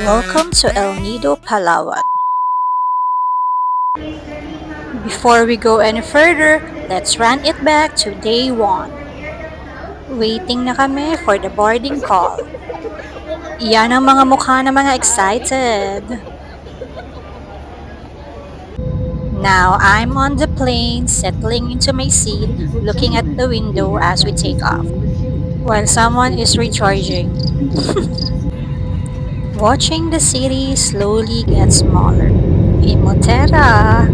Welcome to El Nido, Palawan. Before we go any further, let's run it back to day 1. Waiting na kami for the boarding call. Iyan ang mga mukha ng mga excited. Now I'm on the plane, settling into my seat, looking at the window as we take off, while someone is recharging. Watching the city slowly get smaller. Imotera!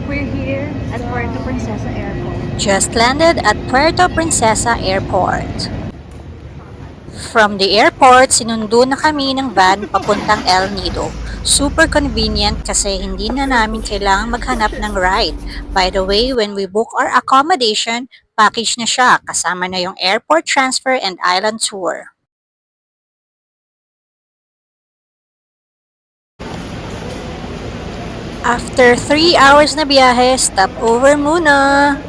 We're here at Puerto Princesa Airport. Just landed at Puerto Princesa Airport. From the airport, sinundo na kami ng van papuntang El Nido. Super convenient kasi hindi na namin kailangang maghanap ng ride. By the way, when we book our accommodation, package na siya kasama na yung airport transfer and island tour. After 3 hours na biyahe, stop over muna.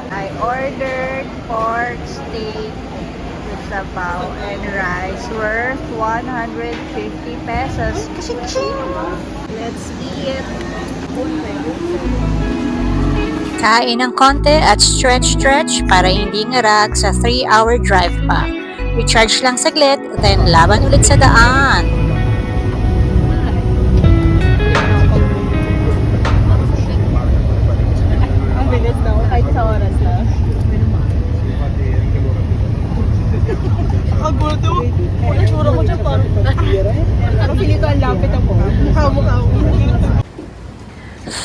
I ordered pork steak with sabaw and rice worth 150 pesos. Kasi cheap! Let's eat! Kain ng konti at stretch para hindi ngarag sa 3-hour drive pa. Recharge lang saglit, then laban ulit sa daan. Ang bilis na, kahit sa oras na. Ang gulo to. Kung natsura ko dyan parang parang pinito ang lapit ako. Mukha mo.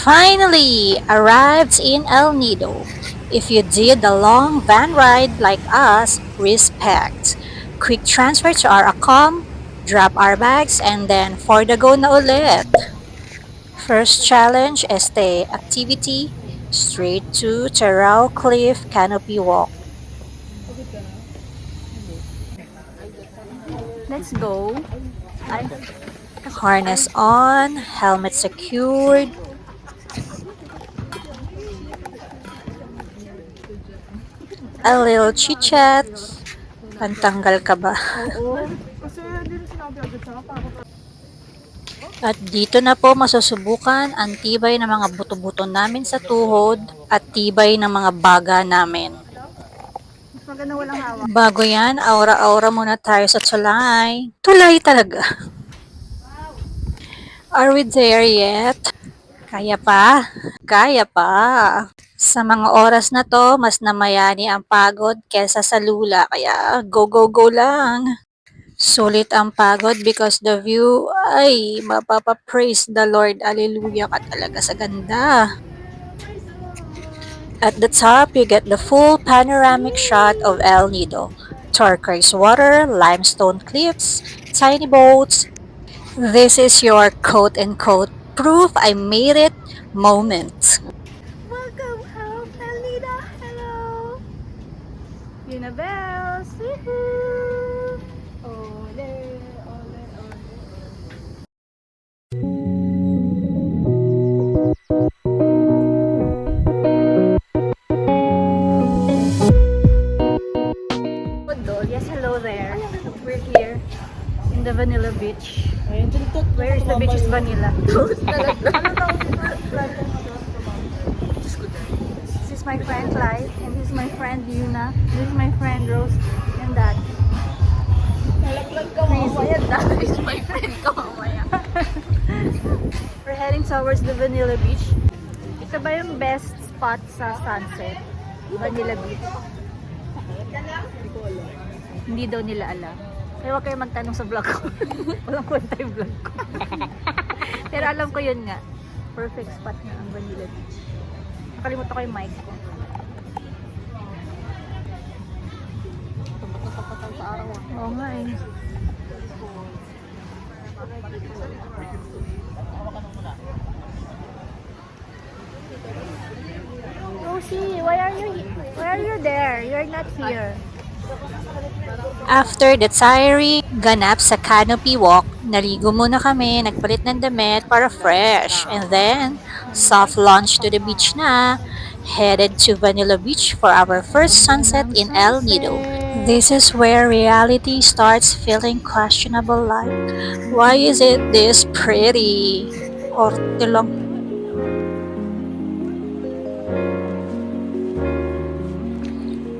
Finally, arrived in El Nido. If you did the long van ride like us, respect. Quick transfer to our accom, drop our bags, and then for the go na ulit. First challenge, este activity, straight to Terrao Cliff Canopy Walk. Let's go. Harness on, helmet secured. A little chit-chat. Pantanggal ka ba? Kasi hindi rin sinabi agad sa akin. At dito na po masusubukan ang tibay ng mga buto-buto namin sa tuhod at tibay ng mga baga namin. Mas maganda walang hawak. Bago yan, aura-aura muna tayo sa tulay. Tulay talaga. Are we there yet? Kaya pa? Kaya pa. Sa mga oras na to, mas namayani ang pagod kesa sa lula. Kaya go, go, go lang. Sulit ang pagod because the view ay mapapapraise the Lord. Alleluia ka talaga sa ganda. At the top, you get the full panoramic shot of El Nido. Turquoise water, limestone cliffs, tiny boats. This is your quote-unquote proof I made it moment. Welcome home, Alida. Hello. Yuna Bells. Woohoo. Ole, ole, ole. Yes, hello there. We're here in the Vanilla Beach. Where is the beach is vanilla? This is my friend Clyde, and this is my friend Yuna, this is my friend Rose, and that. That is my friend Kamamaya. We're heading towards the Vanilla Beach. Ito ba yung best spot sa sunset? Vanilla Beach. Hindi daw nila alam. Kaya huwag kayo magtanong sa vlog ko. Walang kwenta yung vlog ko. Pero alam ko yun nga. Perfect spot na ang Vanilla Beach. Nakalimutan ko yung mic ko. Tapat-tapatan sa araw. Oo nga eh. Rosie, why are you there? You're not here. After the tiring ganap sa canopy walk, naligo muna kami, nagpalit ng damit para fresh. And then, soft launch to the beach na. Headed to Vanilla Beach for our first sunset in El Nido. This is where reality starts feeling questionable like, why is it this pretty? Horte lang.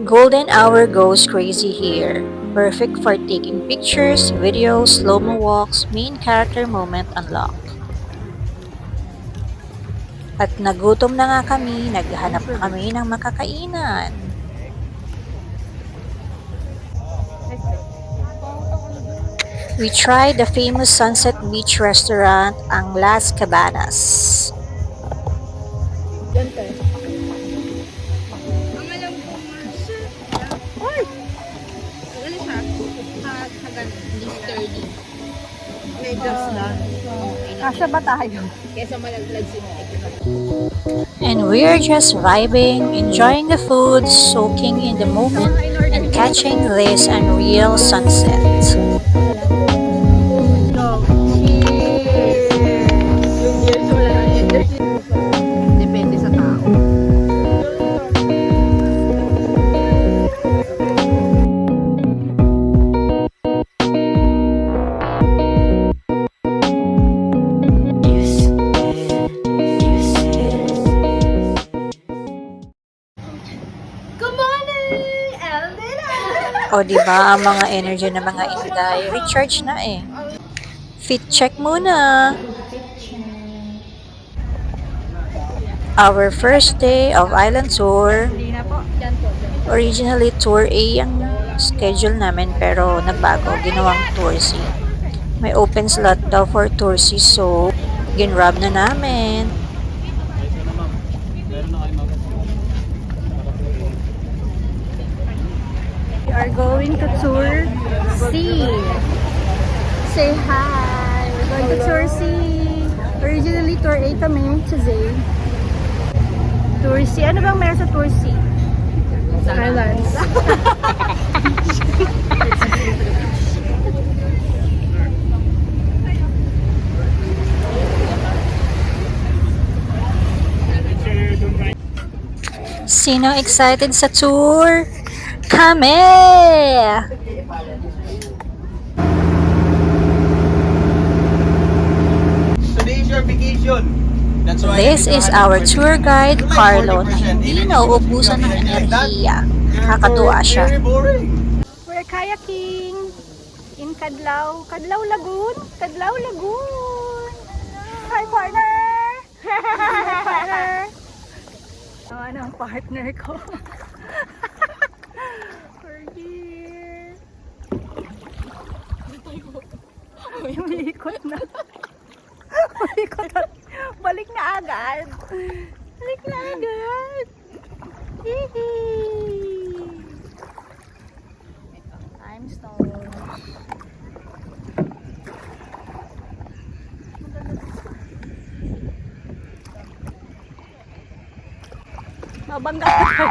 Golden hour goes crazy here. Perfect for taking pictures, videos, slow-mo walks, main character moment unlocked. At nagutom na nga kami, naghahanap na kami ng makakainan. We tried the famous Sunset Beach restaurant, ang Las Cabanas. Kasya ba tayo? And we're just vibing, enjoying the food, soaking in the moment, and catching this unreal sunset. Depende sa tao. O diba, ang mga energy ng mga Inday, recharge na eh. Fit check muna. Our first day of island tour. Hindi na po. Yan po. Originally, tour A ang schedule namin pero nagbago, ginawang tour C. May open slot daw for tour C so ginrab na namin. We are going to tour C. Say hi. We're going to tour C. Originally, tour A kami today. Tour C. Ano bang meron sa tour C? Islands. Sino excited sa tour? Kami! Today is your vacation. That's why This is our tour guide, Carlo, na hindi nauubusan ng enerhiya. Nakakatuwa siya. Very boring. We're kayaking in Kadlaw. Kadlaw Lagoon. Kadlaw Lagoon. Hi, partner! Hi, partner! Oh, ano ang partner ko? We're here. Umiikot na. Umiikot na. Balik na agad. Balik na agad. Hihi. Limestone. Mabangga tayo.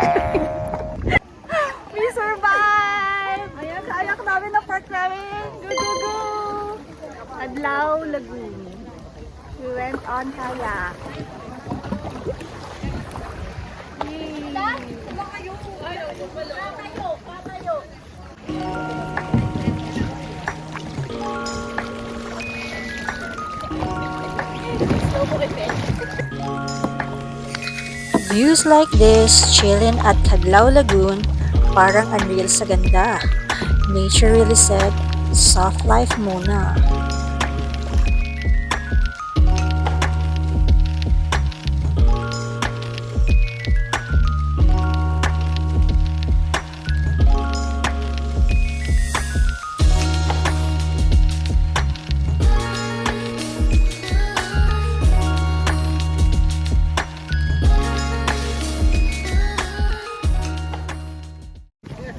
We survived! Ayan, kayak namin na park namin. Go, go, go! Adlaw Lagoon. We went on kayak. Views like this, chillin' at Kadlaw Lagoon, parang unreal sa ganda. Nature really said, soft life muna.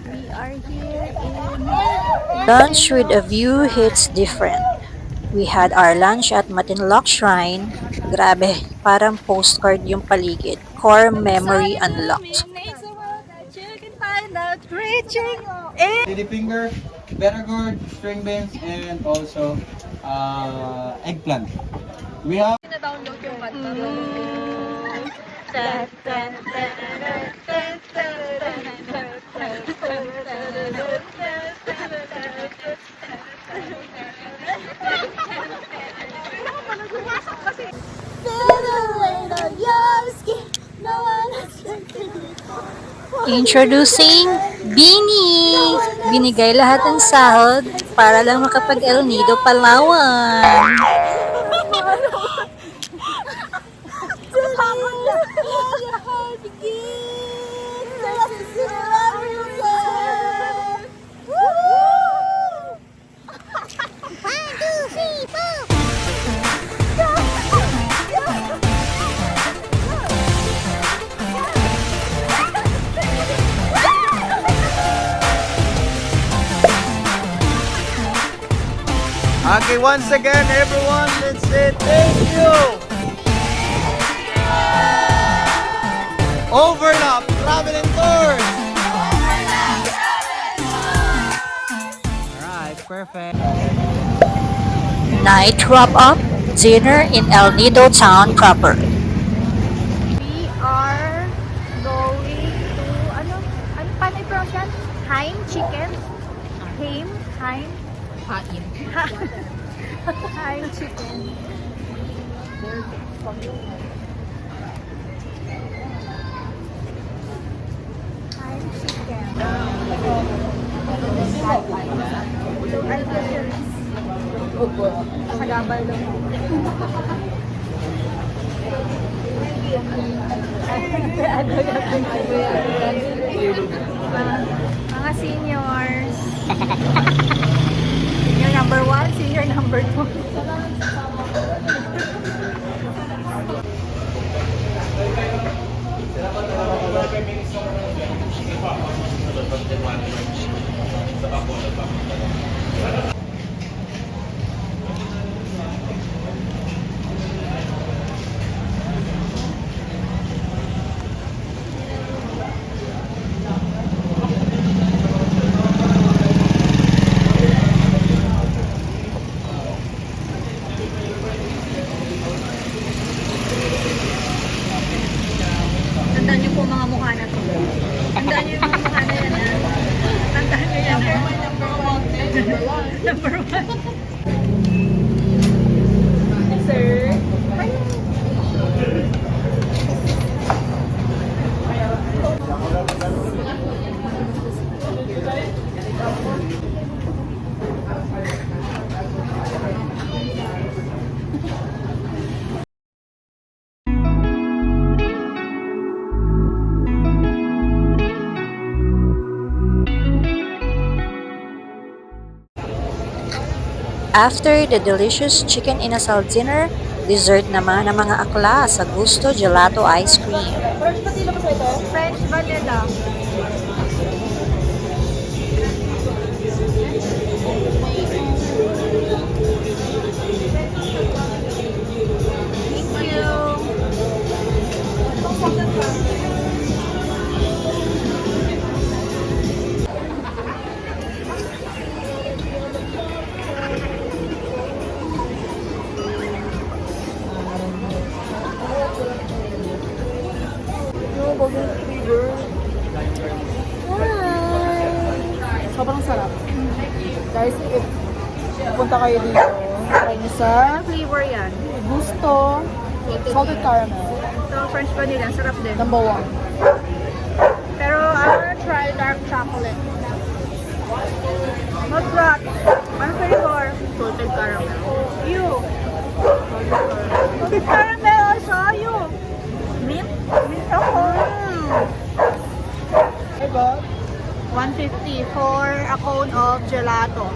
We are here in Lunch with a view hits different. We had our lunch at Matinloc Shrine. Grabe, parang postcard yung paligid. Core memory unlocked. Lady finger, better gourd, string beans, and also eggplant. We have na-download yung kanta. Introducing Bini! Binigay lahat ng sahod para lang makapag El Nido Palawan. Okay, once again, everyone, let's say thank you. Overlap Travel and Tours. Alright, perfect. Night wrap-up, dinner in El Nido town proper. We are going to, paano i-pronounce yan? Haim chicken? Haim? Haim chicken. Haim chicken. So, ano ba siya? Sagabal lang. Mga seniors. Senior number 1, senior number 2. Tandaan niyo po mga mukha na to. Tandaan niyo yung mga mukha na yan. Tandaan niyo yan. Number one. Sir. After the delicious chicken inasal dinner, dessert naman ang mga akla sa Gusto Gelato Ice Cream. French vanilla. Thank you. Sobrang sarap. Guys, if punta kayo dito, try nyo sa Flavor yan. Gusto Salted Caramel. So, French vanilla. Sarap din. Number 1. Pero, I wanna try dark chocolate. Not that. Ano flavor? Salted caramel. You. Salted caramel also. You. Mint? Mint ako. Hey, Bob. 150 for a cone of gelato.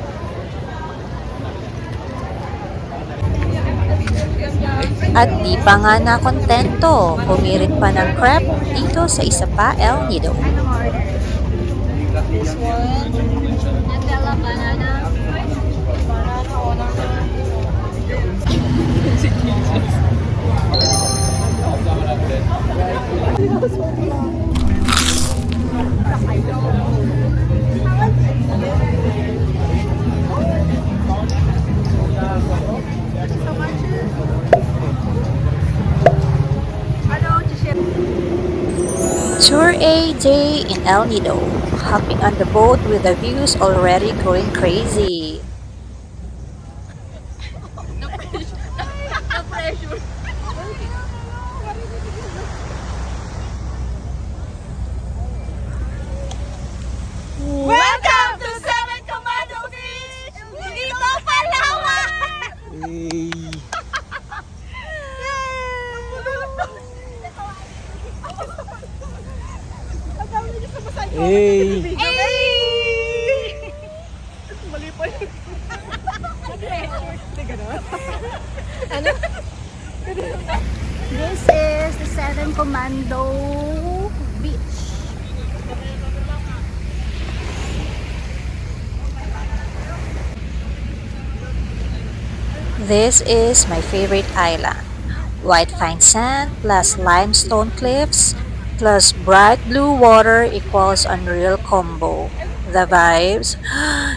At di pa nga na kontento, pumirit pa ng crepe dito sa isa pa El Nido. Anong order? This one. Nutella banana. Banana order. Tour A day in El Nido. Hopping on the boat with the views already going crazy. Hey! Mali pa yun. This is the Seven Commando Beach. This is my favorite island. White fine sand plus limestone cliffs plus bright blue water equals unreal combo. The vibes,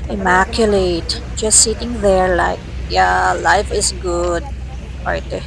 immaculate. Just sitting there like, yeah, life is good. Arte.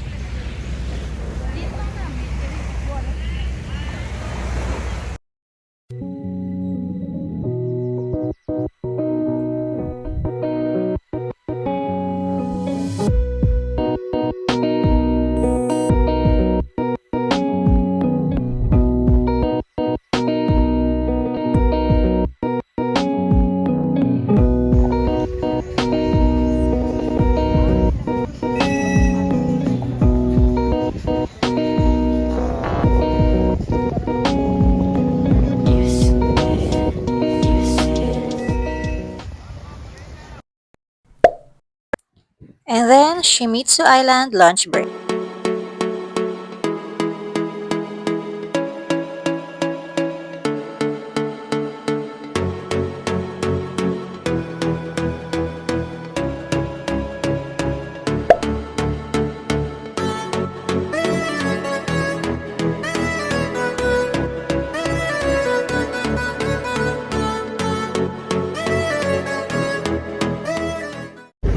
And then Shimizu Island lunch break.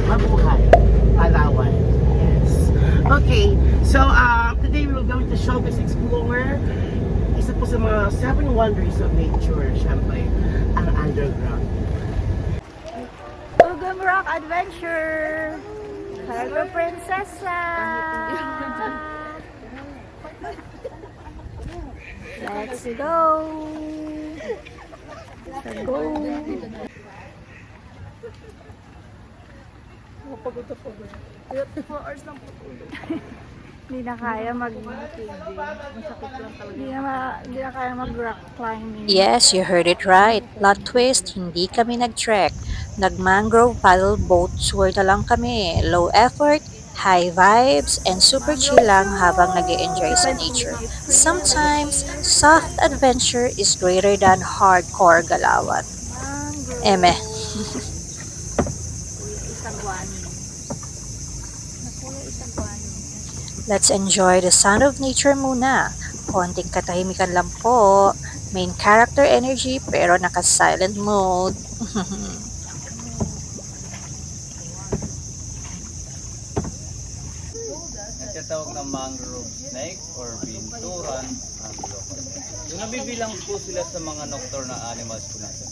Mabuhay, Palawan. Yes. Okay, so today we're going to showcase explore isa po sa mga 7 wonders of nature, syempre, ang underground. Ugum Rock Adventure! Cargo Prinsesa! Let's go! Let's go! Pagod na pagod. 4 hours lang po. Hindi na kaya Masakit lang talaga. hindi na kaya mag rock climbing. Yes, you heard it right. Plot twist, hindi kami nag-trek. Nag-mangrove paddle boat tour na lang kami. Low effort, high vibes, and super chill lang habang nag-enjoy sa nature. Sometimes, soft adventure is greater than hardcore galawan. Eme. Let's enjoy the sound of nature muna. Konting katahimikan lang po. Main character energy pero naka-silent mode. Nagtatawag ng mangrove snake or binturan ang local. Yung nabibilang po sila sa mga nocturnal animals po natin.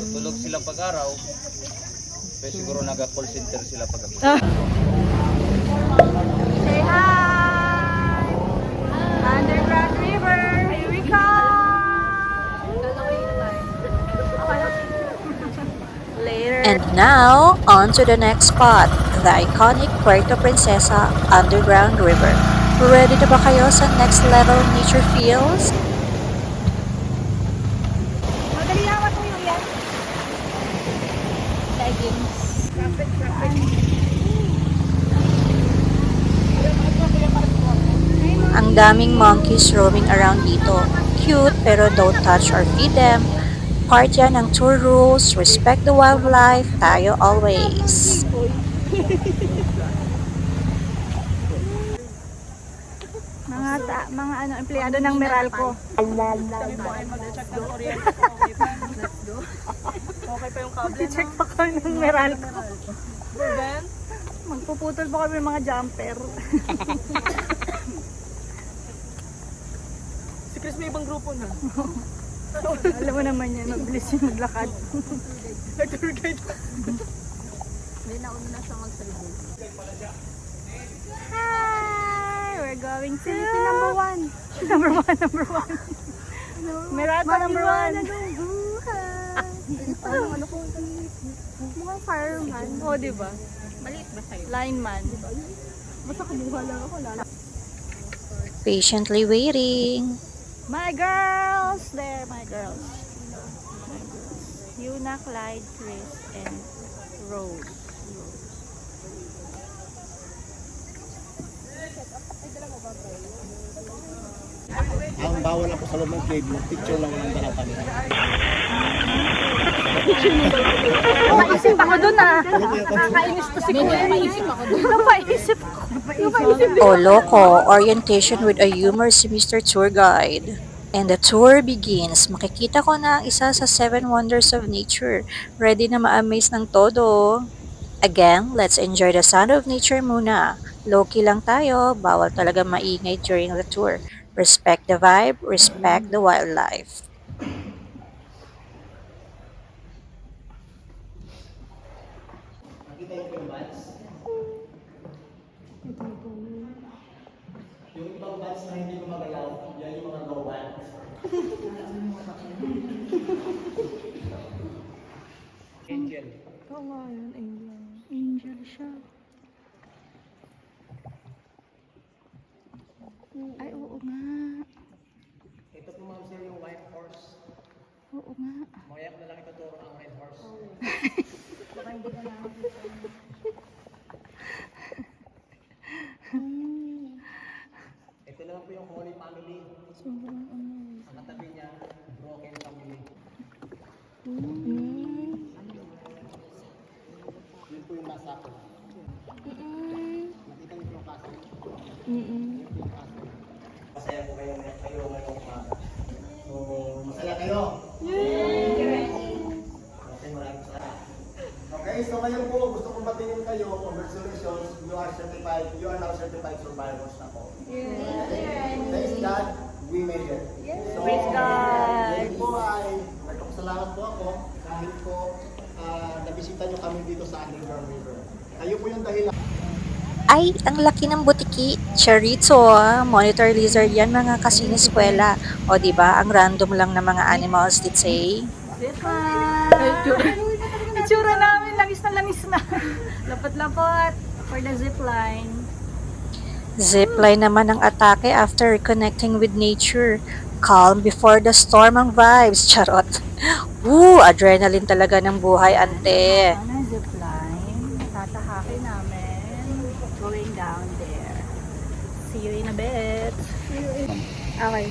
Tutulog sila pag-araw, pero siguro nag-call center sila pag-gabi. Say hi! Underground River! Here we come! Later. And now, on to the next spot, the iconic Puerto Princesa Underground River. Ready na ba kayo sa next level nature feels? Madali lang matuyo yan. Leggings. Ang daming monkeys roaming around dito. Cute pero don't touch or feed them. Part yan ng tour rules, respect the wildlife, tayo always. Mga empleyado ng Meralco. Okay pa yung kable. Check pa kami ng Meralco. Then, Magpuputol pa kami ng mga jumper. si Chris may ibang grupo na. Alam mo naman yan, mabilis yung maglakad. Nag-tour guide. Hi! We're going to number one. Number one. Meralco number one. Mukhang fireman. Oo, diba? Maliit ba sa'yo? Lineman. Basta kabuha lang ako. Patiently waiting. My girls! There, my girls. Luna, Clyde, Chris, and Rose. Ang bawal ako sa loob ng cave, picture lang ng dalawa kami. Napaisip ako dun ah. Nakakainis to si Kuya. Napaisip ako dun. Napaisip ako. O loko, orientation with a humor si Mr. Tour Guide. And the tour begins. Makikita ko na ang isa sa 7 wonders of nature. Ready na ma-amaze ng todo. Again, let's enjoy the sound of nature muna. Low-key lang tayo, bawal talaga maingay during the tour. Respect the vibe, respect the wildlife. Nakita yung yung bats? Yung ibang bats na hindi gumagalaw, yan yung mga low bats. Angel. Oo nga yun, Angel. Angel siya. Ay, oo nga. Ito po ma'am sir yung white horse. Oo nga. Mamaya ko na lang ituturo ang red horse. Ito naman po yung Holy Family. Ang katabi niya, Broken Family. Yun po yung nasa ako. Nakita niyo po yung kaso. Masaya po kayo ngayong umaga. So, masaya kayo? Okay, maraming salamat. Okay, so ngayon po, gusto kong batingin kayo, congratulations, you are now certified survivors na po. Thanks God, we made it. So, Praise God. ngayon po ay, nagpapasalamat po ako, dahil po, nabisita nyo kami dito sa Underground River. Kayo po yung dahilan. Ay, ang laki ng butiki. Charito, ah. Monitor lizard yan mga kasiniskwela. O di ba ang random lang ng mga animals, did say? Itsura namin, langis na. Lapot-lapot for the zipline. Zipline naman ang atake after reconnecting with nature. Calm before the storm ang vibes. Charot. Woo! Adrenaline talaga ng buhay, ante. Ano yung zipline? Tatahakin namin. Going down there. See you in a bit. Okay.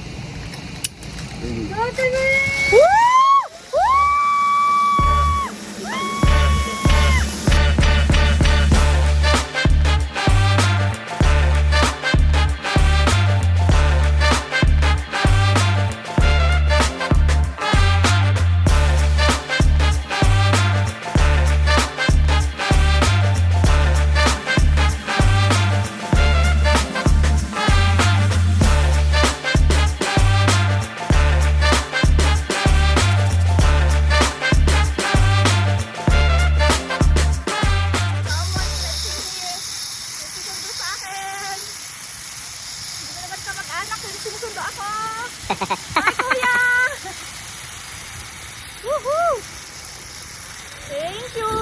Woohoo! Thank you!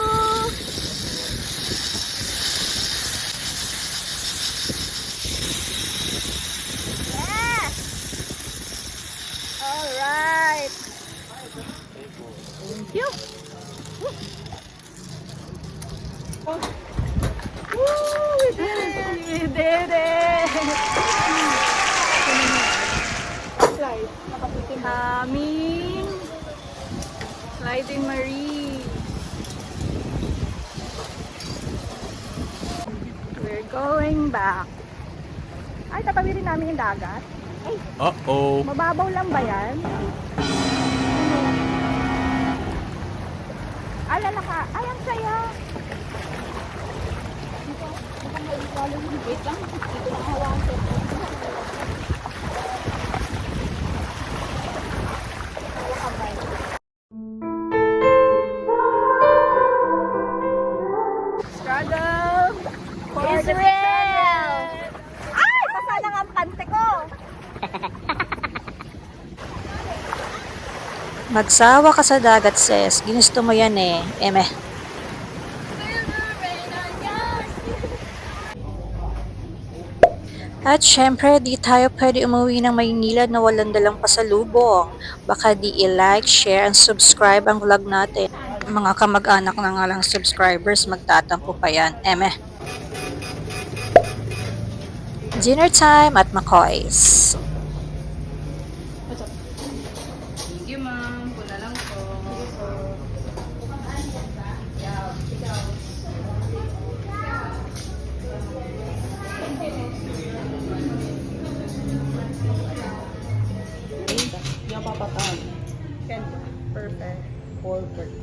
Yes! Alright! Thank you! Woo! We did it! We did it! Aming Sliding Marie. We're going back. Ay, tatawirin namin yung dagat. Ay, Uh-oh. mababaw lang ba yan? Alala ka. Ay, ang saya. Wait lang. Dito ang hawakan. Struggle for Israel! Ay! Basa lang ang pante ko! Magsawa ka sa dagat, sis. Ginusto mo yan eh. Eme. At syempre, di tayo pwede umuwi ng Maynila na walang dalang pasalubong. Baka di i-like, share, and subscribe ang vlog natin. Mga kamag-anak na nga lang subscribers, magtatampo pa yan. Eme. Dinner time at McCoy's. Thank you, ma'am. Puna lang po. Hindi ako papatan. Perfect. Perfect.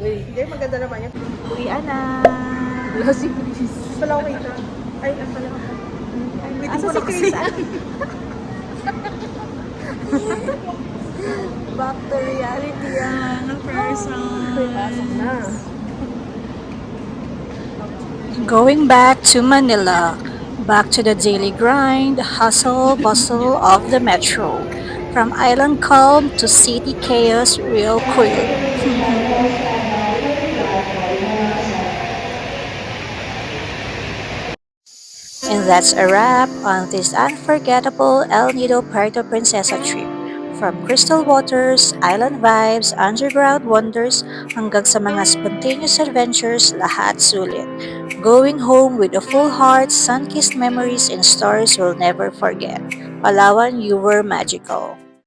Uy, hindi, maganda naman yun. Uwian na. Wala si Chris. Wala, wait lang. Ay, ang pala ako. Asa si Chris? Back to reality yan. Person. Pasok na. Going back to Manila. Back to the daily grind, hustle, bustle of the metro. From island calm to city chaos real quick. And that's a wrap on this unforgettable El Nido Puerto Princesa trip. From crystal waters, island vibes, underground wonders, hanggang sa mga spontaneous adventures, lahat sulit. Going home with a full heart, sun-kissed memories and stories we'll never forget. Palawan, you were magical.